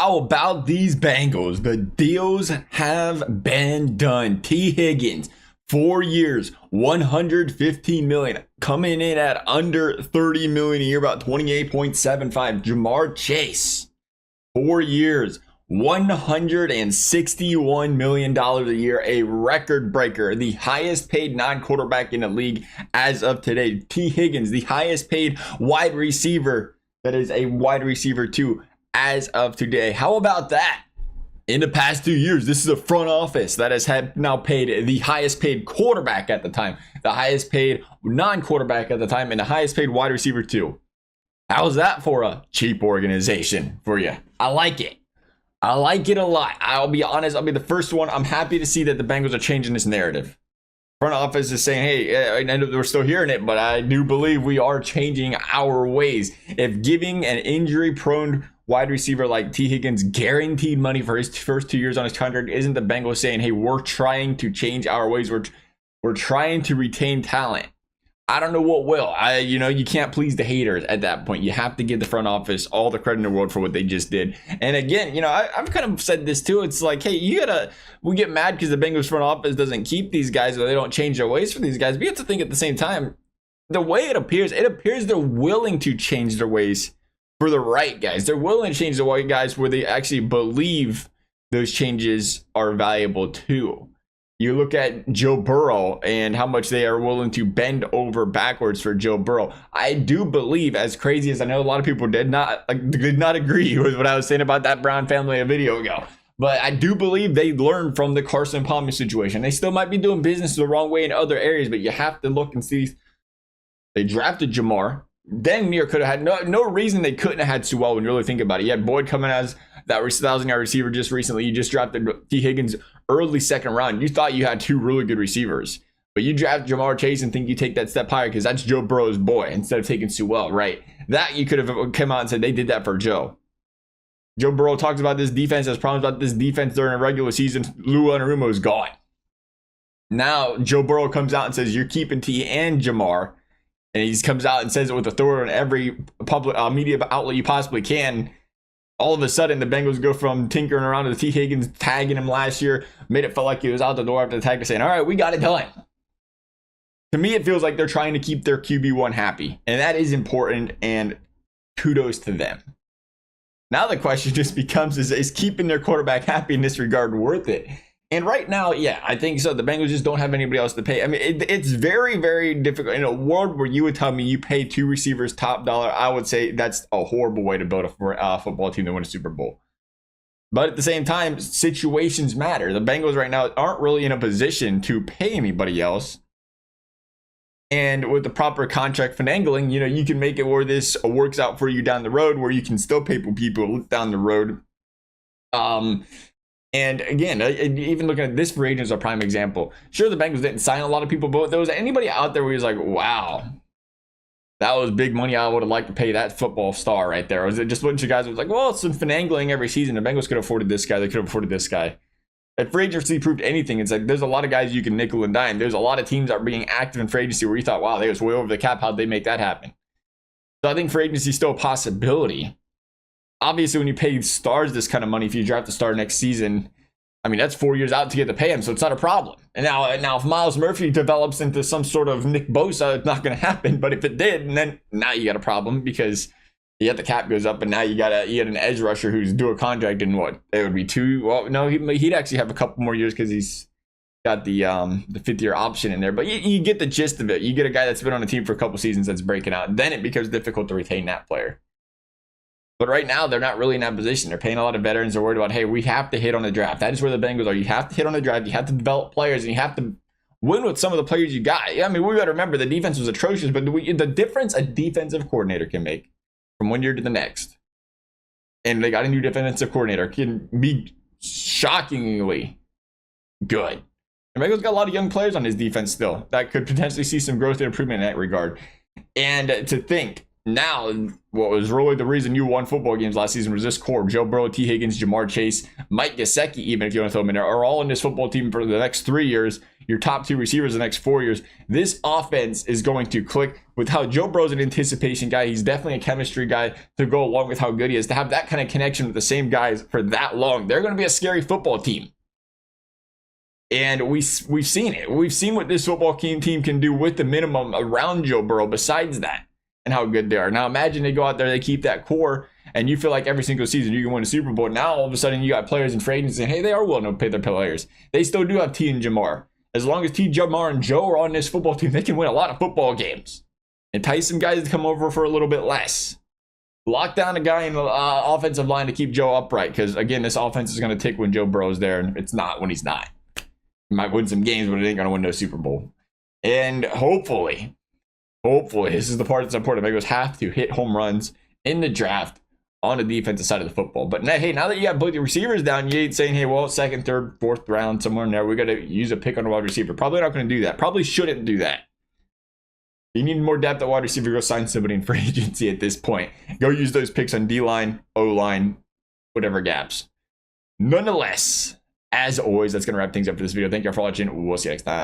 How about these Bengals? The deals have been done. T. Higgins, 4 years, $115 million, coming in at under $30 million a year, about 28.75. Jamarr Chase, 4 years, $161 million a year, a record breaker, the highest paid non-quarterback in the league as of today. T. Higgins, the highest paid wide receiver, that is a wide receiver too, as of today. How about that? In the past 2 years, this is a front office that has had now paid the highest paid quarterback at the time, the highest paid non-quarterback at the time, and the highest paid wide receiver too. How's that for a cheap organization for you? I like it. I like it a lot. I'll be honest. I'll be the first one. I'm happy to see that the Bengals are changing this narrative. Front office is saying, hey, I know we're still hearing it, but I do believe we are changing our ways. If giving an injury-prone wide receiver like T. Higgins guaranteed money for his first 2 years on his contract, isn't the Bengals saying, hey, we're trying to change our ways. We're trying to retain talent. I don't know what will. You can't please the haters at that point. You have to give the front office all the credit in the world for what they just did. And again, I've kind of said this too. It's like, hey, we get mad because the Bengals front office doesn't keep these guys, or they don't change their ways for these guys. But you have to think at the same time, the way it appears they're willing to change their ways for the right guys. They're willing to change the white guys where they actually believe those changes are valuable too. You look at Joe Burrow and how much they are willing to bend over backwards for Joe Burrow. I do believe, as crazy as I know a lot of people did not agree with what I was saying about that Brown family a video ago, but I do believe they learned from the Carson Palmer situation. They still might be doing business the wrong way in other areas, but you have to look and see. They drafted Jamar. Then Marr could have had no reason they couldn't have had Sewell when you really think about it. You had Boyd coming as that 1,000-yard receiver just recently. You just drafted T. Higgins early second round. You thought you had two really good receivers, but you draft Jamarr Chase and think you take that step higher because that's Joe Burrow's boy instead of taking Sewell, right? That you could have come out and said they did that for Joe. Joe Burrow talks about this defense, has problems about this defense during a regular season. Lou Anarumo is gone. Now Joe Burrow comes out and says you're keeping T and Jamar. And he comes out and says it with authority on every public media outlet you possibly can. All of a sudden, the Bengals go from tinkering around to the T. Higgins tagging him last year, made it feel like he was out the door after the tag to saying, all right, we got it done. To me, it feels like they're trying to keep their QB1 happy. And that is important, and kudos to them. Now the question just becomes, is keeping their quarterback happy in this regard worth it? And right now, yeah, I think so. The Bengals just don't have anybody else to pay. I mean, it's very, very difficult. In a world where you would tell me you pay two receivers top dollar, I would say that's a horrible way to build a football team to win a Super Bowl. But at the same time, situations matter. The Bengals right now aren't really in a position to pay anybody else. And with the proper contract finagling, you can make it where this works out for you down the road, where you can still pay people down the road. And again, even looking at this free agent as a prime example. Sure, the Bengals didn't sign a lot of people, but there was anybody out there where he was like, wow, that was big money. I would have liked to pay that football star right there. Or was it just a bunch of guys who was like, well, it's some finagling every season. The Bengals could have afforded this guy. They could have afforded this guy. If free agency proved anything, it's like there's a lot of guys you can nickel and dime. There's a lot of teams that are being active in free agency where you thought, wow, they was way over the cap. How'd they make that happen? So I think free agency is still a possibility. Obviously, when you pay stars this kind of money, if you draft a star next season, I mean, that's 4 years out to get to pay him, so it's not a problem. And now if Myles Murphy develops into some sort of Nick Bosa, it's not going to happen. But if it did, then now you got a problem because the cap goes up, and now you got an edge rusher who's due a contract in what? It would be two. Well, no, he'd actually have a couple more years because he's got the 5th-year option in there. But you get the gist of it. You get a guy that's been on the team for a couple seasons that's breaking out. Then it becomes difficult to retain that player. But right now, they're not really in that position. They're paying a lot of veterans. They're worried about, hey, we have to hit on the draft. That is where the Bengals are. You have to hit on the draft. You have to develop players, and you have to win with some of the players you got. I mean, we got to remember the defense was atrocious, but the difference a defensive coordinator can make from one year to the next, and they got a new defensive coordinator, can be shockingly good. The Bengals got a lot of young players on his defense still that could potentially see some growth and improvement in that regard. And to think, now, what was really the reason you won football games last season was this core. Joe Burrow, T. Higgins, Jamar Chase, Mike Gesicki, even if you want to throw him in there, are all in this football team for the next 3 years. your top 2 receivers the next 4 years. This offense is going to click with how Joe Burrow's an anticipation guy. He's definitely a chemistry guy to go along with how good he is. To have that kind of connection with the same guys for that long, they're going to be a scary football team. And we've seen it. We've seen what this football team can do with the minimum around Joe Burrow besides that, and how good they are. Now imagine they go out there, they keep that core, and you feel like every single season you can win a Super Bowl. Now all of a sudden you got players and free agents saying, hey, they are willing to pay their players. They still do have T and Jamar. As long as T, Jamar, and Joe are on this football team, they can win a lot of football games. Entice some guys to come over for a little bit less. Lock down a guy in the offensive line to keep Joe upright, because again, this offense is going to tick when Joe Burrow's there, and it's not when he's not. He might win some games, but it ain't going to win no Super Bowl. And hopefully, this is the part that's important. Bengals have to hit home runs in the draft on the defensive side of the football. But hey, now that you got both your receivers down, you ain't saying, hey, well, 2nd, 3rd, 4th round, somewhere in there, we got to use a pick on a wide receiver. Probably not going to do that. Probably shouldn't do that. You need more depth at wide receiver. Go sign somebody in free agency at this point. Go use those picks on D-line, O-line, whatever gaps. Nonetheless, as always, that's going to wrap things up for this video. Thank you all for watching. We'll see you next time.